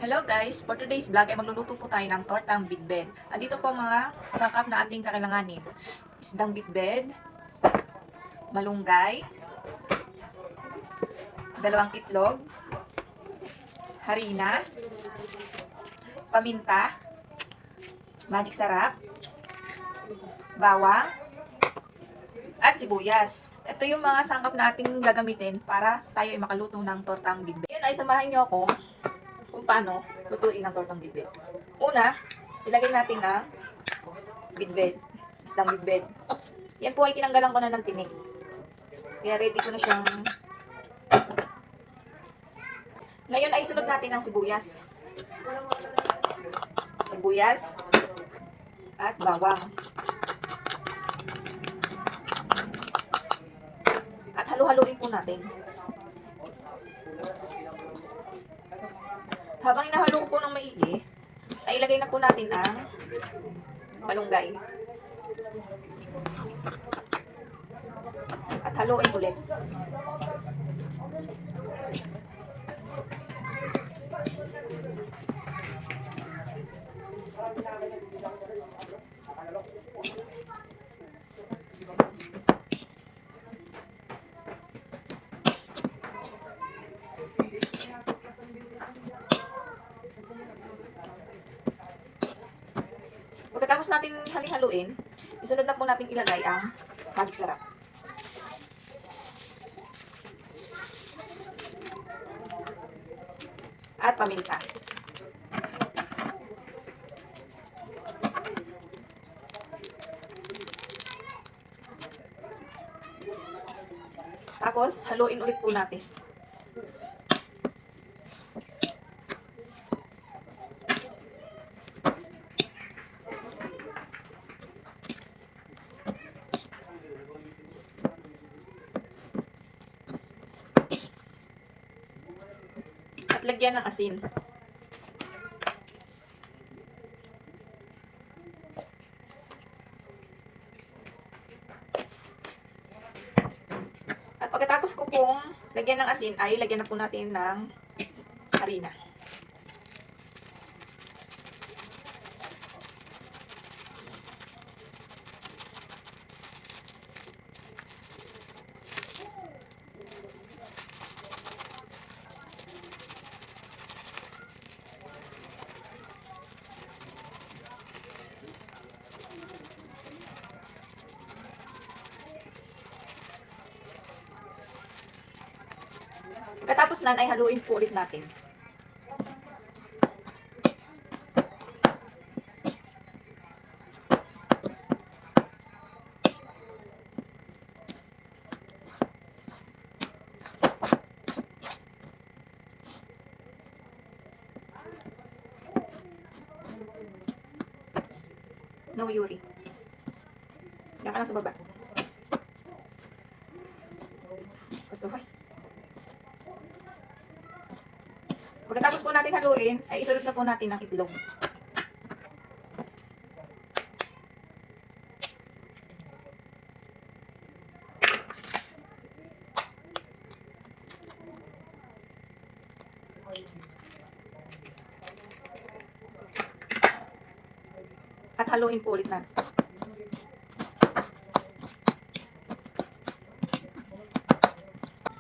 Hello guys! For today's vlog ay magluluto po tayo ng tortang bitbed. Andito po ang mga sangkap na ating kakailanganin. Isdang bitbed, malunggay, dalawang itlog, harina, paminta, magic sarap, bawang, at sibuyas. Ito yung mga sangkap na ating gagamitin para tayo ay makaluto ng tortang bitbed. Ngayon ay samahan nyo ako kung paano lutuin ang tortang bitbed. Una, ilagay natin ang bitbed, isdang bitbed. Yan po ay tinanggalan ko na ng tinik. Kaya ready ko na siyang... Ngayon ay sunod natin ang sibuyas. Sibuyas at bawang. At halu-haluin po natin. Habang inahalo ko po ng maigi, ay ilagay na po natin ang malunggay. At haluin ulit. Pagkatapos natin haling-haluin, isunod na po natin ilagay ang magic sarap. At paminta. Tapos, haluin ulit po natin. At lagyan ng asin. At pagkatapos ko pong lagyan ng asin, ay lagyan na po natin ng harina. Pagkatapos nan ay haluin po ulit natin. No, Yuri. Yan ka lang sa baba. Pasuhay. Pagkatapos po natin haluin, ay isunod na po natin ang itlog. At haluin po ulit natin.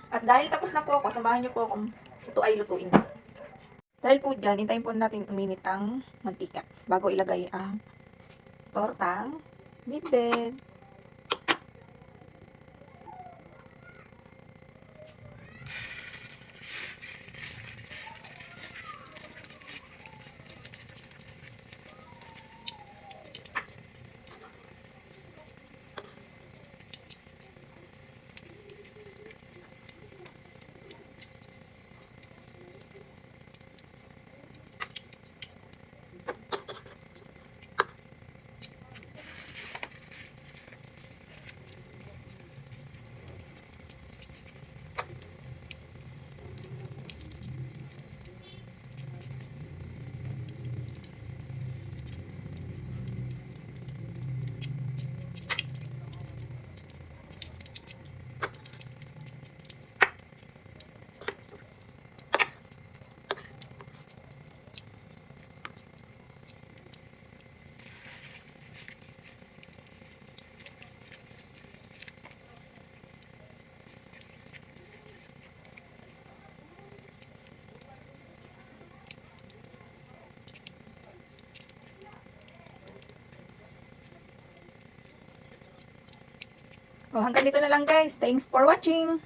At dahil tapos na po ako, samahan niyo po akong ito ay lutuin. Dahil po dyan, hintayin po natin uminit ang mantika bago ilagay ang tortang bitbed. O, hanggang dito na lang guys. Thanks for watching!